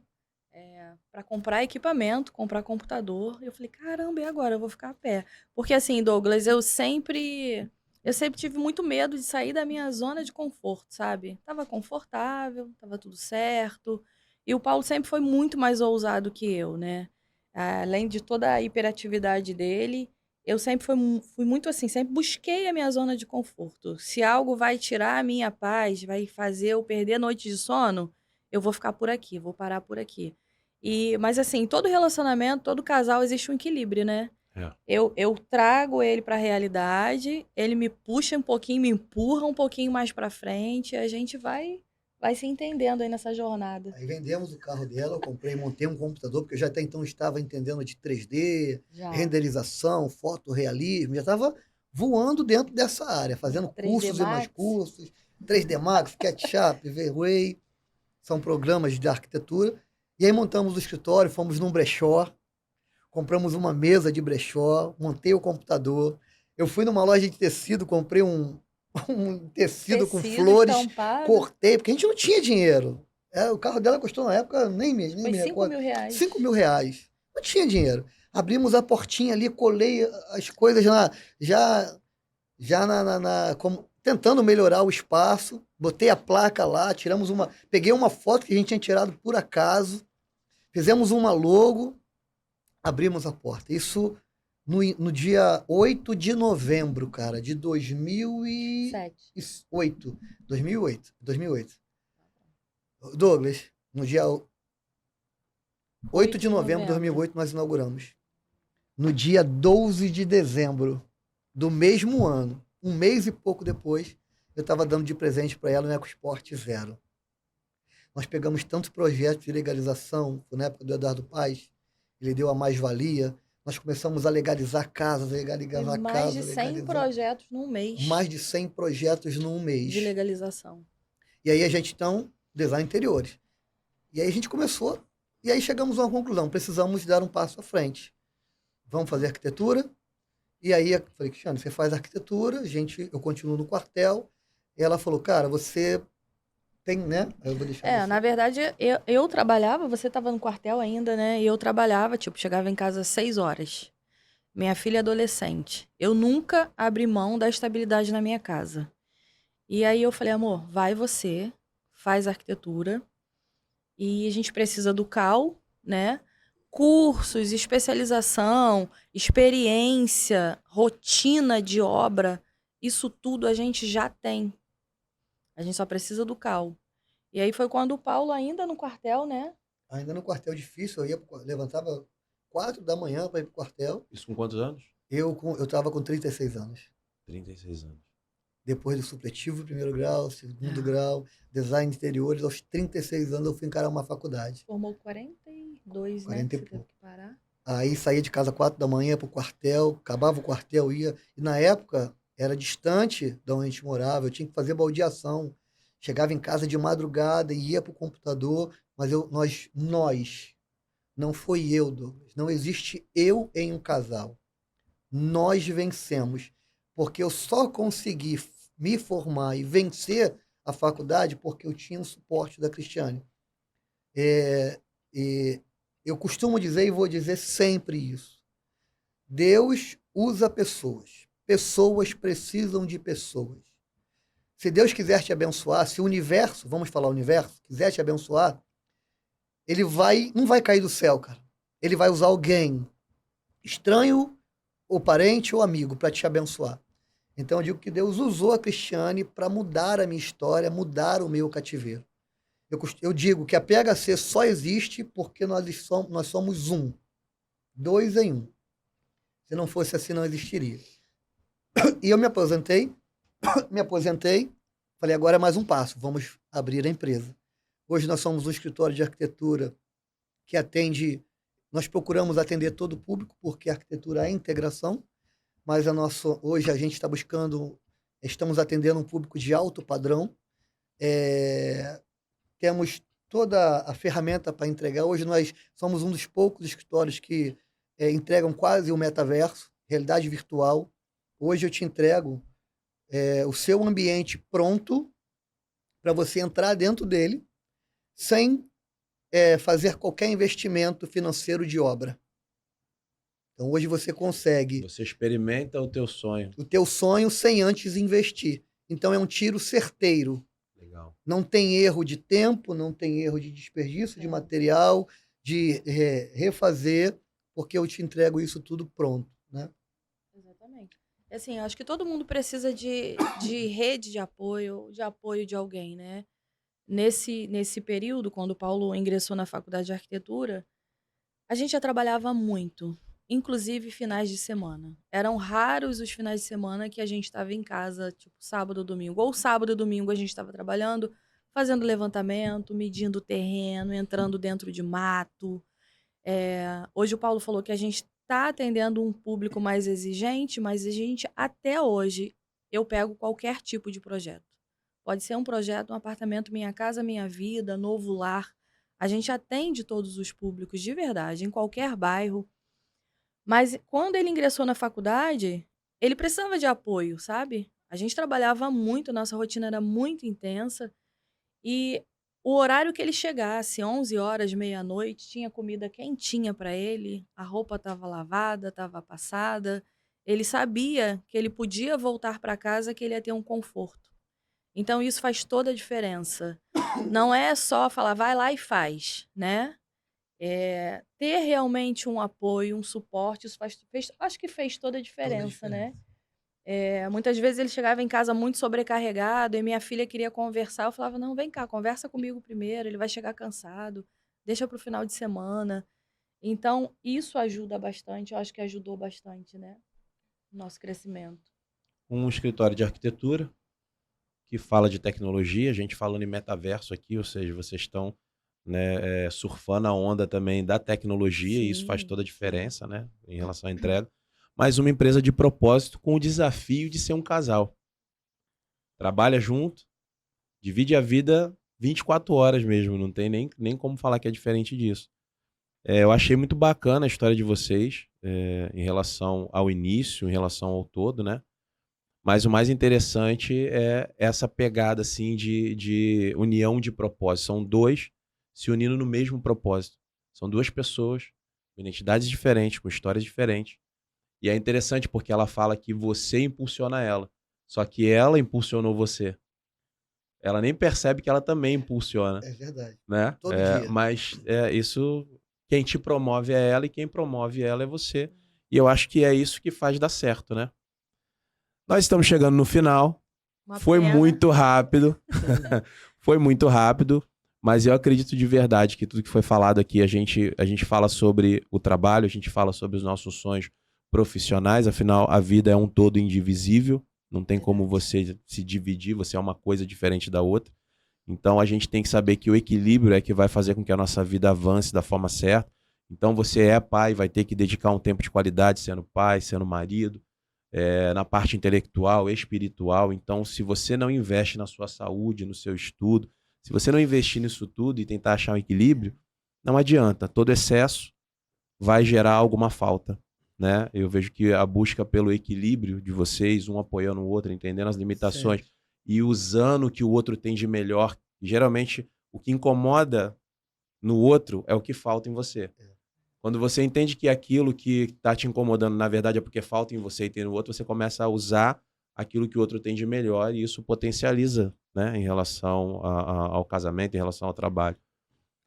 para comprar equipamento, comprar computador. Eu falei, caramba, e agora? Eu vou ficar a pé. Porque assim, Douglas, eu sempre tive muito medo de sair da minha zona de conforto, sabe? Tava confortável, tava tudo certo. E o Paulo sempre foi muito mais ousado que eu, né? Além de toda a hiperatividade dele, eu sempre fui muito assim, sempre busquei a minha zona de conforto. Se algo vai tirar a minha paz, vai fazer eu perder noite de sono, eu vou ficar por aqui, vou parar por aqui. Mas assim, todo relacionamento, todo casal existe um equilíbrio, né? É. Eu trago ele para a realidade, ele me puxa um pouquinho, me empurra um pouquinho mais para frente, a gente vai se entendendo aí nessa jornada. Aí vendemos o carro dela, eu montei um computador, porque eu já até então estava entendendo de 3D, Já. renderização, fotorrealismo, já estava voando dentro dessa área, fazendo 3D cursos e mais Max. cursos, 3D Max, SketchUp, V-Ray, são programas de arquitetura. E aí montamos o escritório, fomos num brechó, compramos uma mesa de brechó, montei o computador. Eu fui numa loja de tecido, comprei um tecido com flores, estampado. cortei, porque a gente não tinha dinheiro. O carro dela custou na época, nem me Foi recordo, R$5.000. 5 mil reais. Não tinha dinheiro. Abrimos a portinha ali, colei as coisas tentando melhorar o espaço, botei a placa lá, peguei uma foto que a gente tinha tirado por acaso, fizemos uma logo, abrimos a porta. Isso no dia 8 de novembro, cara, de 2008. 2008. Douglas, no dia 8 de novembro de 2008, nós inauguramos. No dia 12 de dezembro do mesmo ano, um mês e pouco depois, eu estava dando de presente para ela o EcoSport Zero. Nós pegamos tantos projetos de legalização, na época do Eduardo Paes, ele deu a mais-valia, nós começamos a legalizar casas, Mais de 100 projetos num mês. Mais de 100 projetos num mês. De legalização. E aí a gente, então, design interiores. E aí a gente começou, e aí chegamos a uma conclusão, precisamos dar um passo à frente. Vamos fazer arquitetura? E aí eu falei, Cristiano, você faz arquitetura, eu continuo no quartel. E ela falou, cara, você tem, né? Eu vou deixar você. Na verdade, eu trabalhava, você estava no quartel ainda, né? E eu trabalhava, chegava em casa às 6 horas. Minha filha é adolescente. Eu nunca abri mão da estabilidade na minha casa. E aí eu falei, amor, vai você, faz arquitetura. E a gente precisa do CAL, né? Cursos, especialização, experiência, rotina de obra, isso tudo a gente já tem. A gente só precisa do CAL. E aí foi quando o Paulo, ainda no quartel, né? Ainda no quartel difícil, levantava 4 da manhã para ir pro quartel. Isso com quantos anos? Eu estava com 36 anos. 36 anos. Depois do supletivo, primeiro grau, segundo grau, design de interiores, aos 36 anos eu fui encarar uma faculdade. Formou 42, 40 né? e Você pouco. teve que parar. Aí saía de casa 4 da manhã para o quartel, acabava o quartel, ia. E na época era distante de onde a gente morava, eu tinha que fazer baldeação. Chegava em casa de madrugada e ia para o computador, mas nós, não foi eu, Douglas. Não existe eu em um casal. Nós vencemos. Porque eu só consegui me formar e vencer a faculdade porque eu tinha o suporte da Cristiane. É, e eu costumo dizer e vou dizer sempre isso. Deus usa pessoas. Pessoas precisam de pessoas. Se Deus quiser te abençoar, se o universo, vamos falar universo, quiser te abençoar, ele não vai cair do céu, cara. Ele vai usar alguém, estranho, ou parente, ou amigo, para te abençoar. Então eu digo que Deus usou a Cristiane para mudar a minha história, mudar o meu cativeiro. Eu digo que a PHC só existe porque nós somos um. 2 em 1. Se não fosse assim, não existiria. E eu me aposentei, falei, agora é mais um passo, vamos abrir a empresa. Hoje nós somos um escritório de arquitetura que nós procuramos atender todo o público, porque a arquitetura é integração, mas hoje a gente está estamos atendendo um público de alto padrão, temos toda a ferramenta para entregar. Hoje nós somos um dos poucos escritórios que entregam quase o metaverso, realidade virtual. Hoje eu te entrego o seu ambiente pronto para você entrar dentro dele sem fazer qualquer investimento financeiro de obra. Então hoje você consegue... Você experimenta o teu sonho. O teu sonho sem antes investir. Então é um tiro certeiro. Legal. Não tem erro de tempo, não tem erro de desperdício de material, de refazer, porque eu te entrego isso tudo pronto, né? Exatamente. Assim, eu acho que todo mundo precisa de rede de apoio de alguém, né? Nesse período, quando o Paulo ingressou na faculdade de arquitetura, a gente já trabalhava muito, inclusive finais de semana. Eram raros os finais de semana que a gente estava em casa, tipo sábado ou domingo. Ou sábado ou domingo a gente estava trabalhando, fazendo levantamento, medindo o terreno, entrando dentro de mato. Hoje o Paulo falou que a gente está atendendo um público mais exigente, mas a gente, até hoje, eu pego qualquer tipo de projeto. Pode ser um projeto, um apartamento, Minha Casa Minha Vida, Novo Lar. A gente atende todos os públicos de verdade, em qualquer bairro. Mas quando ele ingressou na faculdade, ele precisava de apoio, sabe? A gente trabalhava muito, nossa rotina era muito intensa. E o horário que ele chegasse, 11 horas, meia-noite, tinha comida quentinha para ele, a roupa estava lavada, estava passada. Ele sabia que ele podia voltar para casa, que ele ia ter um conforto. Então isso faz toda a diferença. Não é só falar, vai lá e faz, né? Ter realmente um apoio, um suporte, isso acho que fez toda a diferença, né? Muitas vezes ele chegava em casa muito sobrecarregado e minha filha queria conversar. Eu falava, não, vem cá, conversa comigo primeiro, ele vai chegar cansado, deixa para o final de semana. Então, isso ajuda bastante, eu acho que ajudou bastante, né? O nosso crescimento. Um escritório de arquitetura que fala de tecnologia, a gente falando em metaverso aqui, ou seja, vocês estão, né, surfando a onda também da tecnologia, e isso faz toda a diferença, né, em relação à entrega. Mas uma empresa de propósito com o desafio de ser um casal. Trabalha junto, divide a vida 24 horas mesmo, não tem nem como falar que é diferente disso. Eu achei muito bacana a história de vocês, em relação ao início, em relação ao todo, né? Mas o mais interessante é essa pegada assim, de união de propósito. São dois se unindo no mesmo propósito. São duas pessoas com identidades diferentes, com histórias diferentes. E é interessante porque ela fala que você impulsiona ela. Só que ela impulsionou você. Ela nem percebe que ela também impulsiona. É verdade. Né? Todo dia. Mas isso, quem te promove é ela e quem promove ela é você. E eu acho que é isso que faz dar certo, né? Nós estamos chegando no final. Foi muito rápido. Foi muito rápido. Mas eu acredito de verdade que tudo que foi falado aqui, a gente fala sobre o trabalho, a gente fala sobre os nossos sonhos profissionais. Afinal, a vida é um todo indivisível. Não tem como você se dividir, você é uma coisa diferente da outra. Então, a gente tem que saber que o equilíbrio é que vai fazer com que a nossa vida avance da forma certa. Então, você é pai, vai ter que dedicar um tempo de qualidade sendo pai, sendo marido. na parte intelectual, espiritual. Então, se você não investe na sua saúde, no seu estudo, se você não investir nisso tudo e tentar achar um equilíbrio, não adianta. Todo excesso vai gerar alguma falta, né? Eu vejo que a busca pelo equilíbrio de vocês, um apoiando o outro, entendendo as limitações e usando o que o outro tem de melhor. Geralmente, o que incomoda no outro é o que falta em você. Quando você entende que aquilo que está te incomodando, na verdade, é porque falta em você e tem no outro, você começa a usar aquilo que o outro tem de melhor e isso potencializa, né, em relação ao casamento, em relação ao trabalho.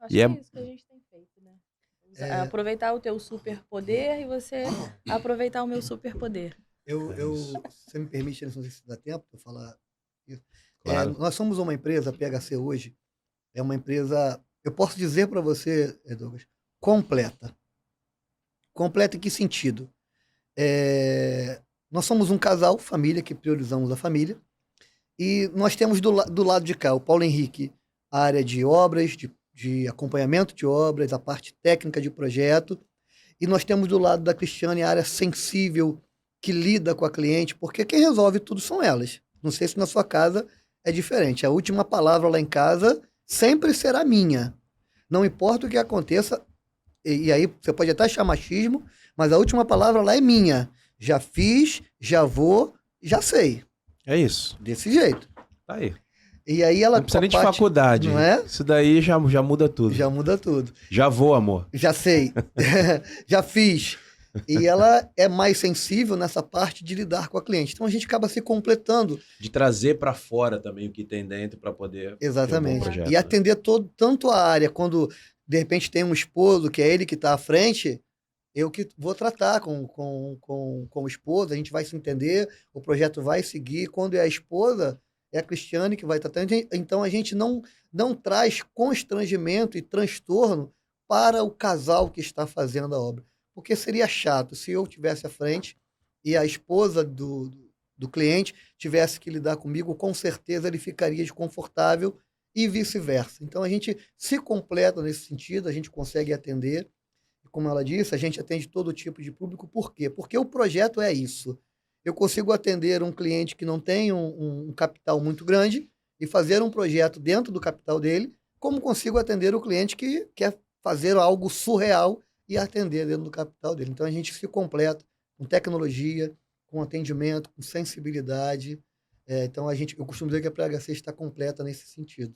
Acho que é isso que a gente tem feito, né? Aproveitar o teu superpoder e você aproveitar o meu superpoder. Você me permite, não sei se dá tempo para falar isso. Claro. Nós somos uma empresa, a PHC hoje, é uma empresa, eu posso dizer para você, Douglas, completa. Completa em que sentido? Nós somos um casal, família, que priorizamos a família, e nós temos do lado de cá o Paulo Henrique, a área de obras, de acompanhamento de obras, a parte técnica de projeto, e nós temos do lado da Cristiane a área sensível, que lida com a cliente, porque quem resolve tudo são elas. Não sei se na sua casa é diferente. A última palavra lá em casa sempre será minha. Não importa o que aconteça, e aí você pode até achar machismo, mas a última palavra lá é minha. Já fiz, já vou, já sei. É isso. Desse jeito. Tá aí. E aí ela... Não precisa nem de faculdade. Não é? Isso daí já muda tudo. Já muda tudo. Já vou, amor. Já sei. Já fiz. E ela é mais sensível nessa parte de lidar com a cliente. Então a gente acaba se completando. De trazer para fora também o que tem dentro para poder... Exatamente. Projeto, e atender tanto a área, quando de repente tem um esposo, que é ele que está à frente, eu que vou tratar com o esposo, a gente vai se entender, o projeto vai seguir. Quando é a esposa, é a Cristiane que vai tratar. Então a gente não traz constrangimento e transtorno para o casal que está fazendo a obra. Porque seria chato se eu estivesse à frente e a esposa do cliente tivesse que lidar comigo, com certeza ele ficaria desconfortável e vice-versa. Então a gente se completa nesse sentido, a gente consegue atender. Como ela disse, a gente atende todo tipo de público. Por quê? Porque o projeto é isso. Eu consigo atender um cliente que não tem um capital muito grande e fazer um projeto dentro do capital dele, como consigo atender o cliente que quer fazer algo surreal e atender dentro do capital dele. Então a gente se completa com tecnologia, com atendimento, com sensibilidade. Então eu costumo dizer que a PHC está completa nesse sentido.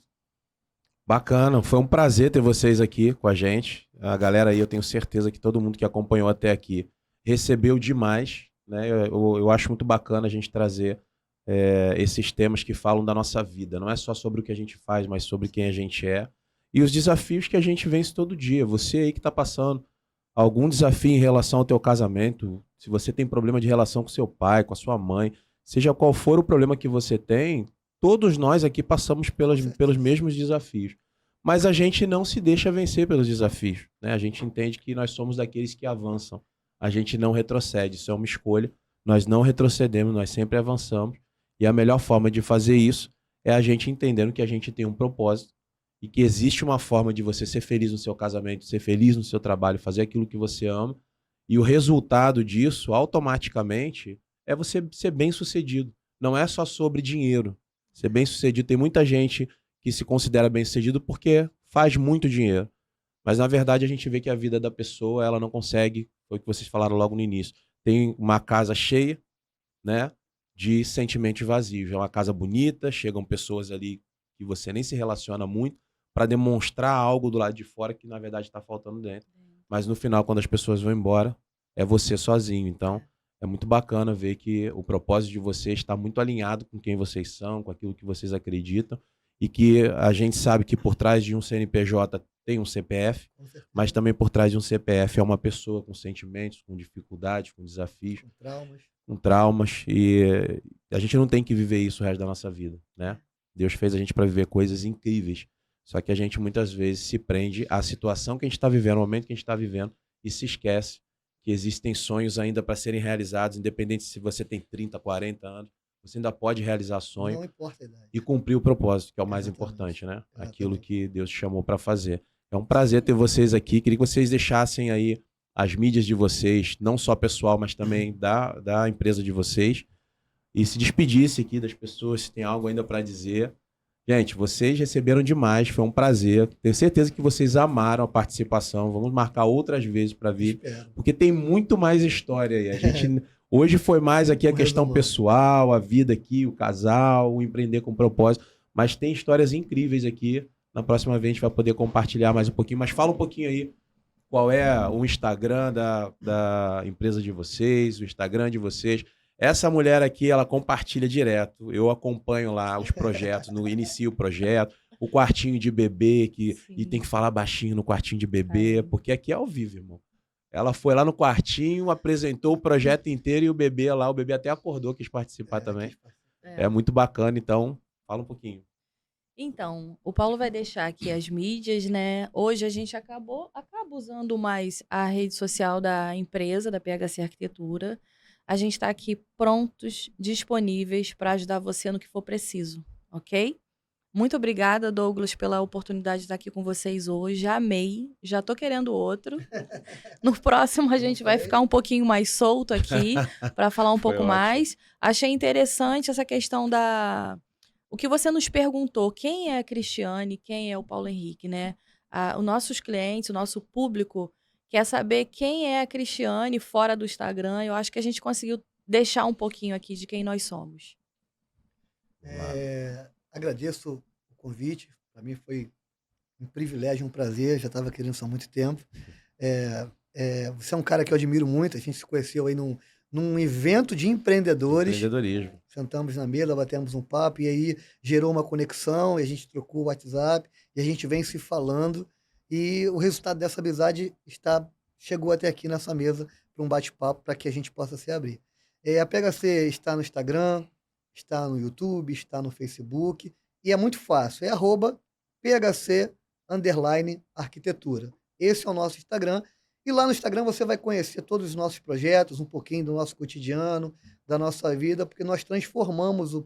Bacana, foi um prazer ter vocês aqui com a gente. A galera aí, eu tenho certeza que todo mundo que acompanhou até aqui recebeu demais, né? Eu acho muito bacana a gente trazer esses temas que falam da nossa vida. Não é só sobre o que a gente faz, mas sobre quem a gente é e os desafios que a gente vence todo dia. Você aí que está passando algum desafio em relação ao teu casamento, se você tem problema de relação com seu pai, com a sua mãe, seja qual for o problema que você tem, todos nós aqui passamos pelos mesmos desafios. Mas a gente não se deixa vencer pelos desafios, né? A gente entende que nós somos daqueles que avançam. A gente não retrocede, isso é uma escolha. Nós não retrocedemos, nós sempre avançamos. E a melhor forma de fazer isso é a gente entendendo que a gente tem um propósito e que existe uma forma de você ser feliz no seu casamento, ser feliz no seu trabalho, fazer aquilo que você ama. E o resultado disso, automaticamente, é você ser bem-sucedido. Não é só sobre dinheiro. Ser bem-sucedido, tem muita gente que se considera bem-sucedido porque faz muito dinheiro. Mas, na verdade, a gente vê que a vida da pessoa, ela não consegue, foi o que vocês falaram logo no início, tem uma casa cheia, né, de sentimentos vazios. É uma casa bonita, chegam pessoas ali que você nem se relaciona muito para demonstrar algo do lado de fora que, na verdade, está faltando dentro. Mas, no final, quando as pessoas vão embora, é você sozinho. Então, é muito bacana ver que o propósito de vocês está muito alinhado com quem vocês são, com aquilo que vocês acreditam, e que a gente sabe que por trás de um CNPJ tem um CPF, mas também por trás de um CPF é uma pessoa com sentimentos, com dificuldades, com desafios, com traumas, e a gente não tem que viver isso o resto da nossa vida, né? Deus fez a gente para viver coisas incríveis, só que a gente muitas vezes se prende à situação que a gente está vivendo, ao momento que a gente está vivendo, e se esquece que existem sonhos ainda para serem realizados, independente se você tem 30, 40 anos, você ainda pode realizar sonho e cumprir o propósito, que é o mais importante, né? Aquilo que Deus te chamou para fazer. É um prazer ter vocês aqui. Queria que vocês deixassem aí as mídias de vocês, não só pessoal, mas também da empresa de vocês, e se despedisse aqui das pessoas, se tem algo ainda para dizer. Gente, vocês receberam demais, foi um prazer. Tenho certeza que vocês amaram a participação. Vamos marcar outras vezes para vir, porque tem muito mais história aí. A gente hoje foi mais aqui a questão pessoal, a vida aqui, o casal, o empreender com propósito, mas tem histórias incríveis aqui. Na próxima vez a gente vai poder compartilhar mais um pouquinho, mas fala um pouquinho aí qual é o Instagram da empresa de vocês, o Instagram de vocês. Essa mulher aqui, ela compartilha direto. Eu acompanho lá os projetos, inicio o projeto, o quartinho de bebê, e tem que falar baixinho no quartinho de bebê, porque aqui é ao vivo, irmão. Ela foi lá no quartinho, apresentou o projeto inteiro e o bebê até acordou, quis participar também. É muito bacana, então fala um pouquinho. Então, o Paulo vai deixar aqui as mídias, né? Hoje a gente acaba usando mais a rede social da empresa, da PHC Arquitetura. A gente está aqui prontos, disponíveis para ajudar você no que for preciso, ok? Muito obrigada, Douglas, pela oportunidade de estar aqui com vocês hoje. Amei, já tô querendo outro. No próximo a gente vai ficar um pouquinho mais solto aqui para falar um pouco mais. Achei interessante essa questão o que você nos perguntou, quem é a Cristiane, quem é o Paulo Henrique, né? Os nossos clientes, o nosso público quer saber quem é a Cristiane fora do Instagram. Eu acho que a gente conseguiu deixar um pouquinho aqui de quem nós somos. Agradeço o convite. Para mim foi um privilégio, um prazer. Já estava querendo isso há muito tempo. Você é um cara que eu admiro muito. A gente se conheceu aí num evento de empreendedores. Empreendedorismo. Sentamos na mesa, batemos um papo e aí gerou uma conexão e a gente trocou o WhatsApp e a gente vem se falando. E o resultado dessa amizade chegou até aqui nessa mesa para um bate-papo para que a gente possa se abrir. A PHC está no Instagram, está no YouTube, está no Facebook e é muito fácil, é @PHC_arquitetura. Esse é o nosso Instagram e lá no Instagram você vai conhecer todos os nossos projetos, um pouquinho do nosso cotidiano, da nossa vida, porque nós transformamos o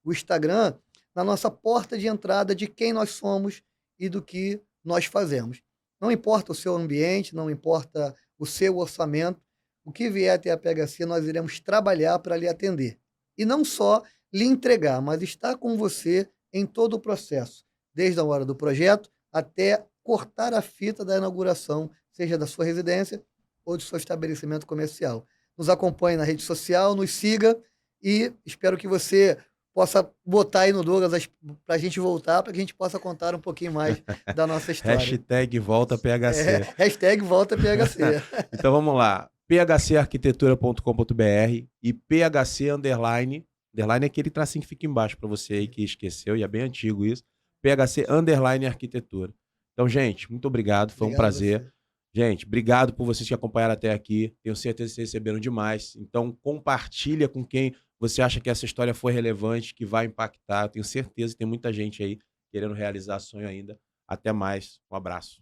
Instagram na nossa porta de entrada de quem nós somos e do que nós fazemos. Não importa o seu ambiente, não importa o seu orçamento, o que vier até a PHC, nós iremos trabalhar para lhe atender. E não só lhe entregar, mas estar com você em todo o processo, desde a hora do projeto até cortar a fita da inauguração, seja da sua residência ou do seu estabelecimento comercial. Nos acompanhe na rede social, nos siga e espero que você possa botar aí no Douglas para a gente voltar, para que a gente possa contar um pouquinho mais da nossa história. Hashtag volta PHC. Hashtag volta PHC. Então vamos lá. phcarquitetura.com.br e PHC underline é aquele tracinho que fica embaixo para você aí que esqueceu, e é bem antigo isso. PHC underline arquitetura. Então, gente, muito obrigado. Foi um prazer. Gente, obrigado por vocês que acompanharam até aqui. Tenho certeza que vocês receberam demais. Então, compartilha com quem você acha que essa história foi relevante, que vai impactar. Eu tenho certeza que tem muita gente aí querendo realizar sonho ainda. Até mais. Um abraço.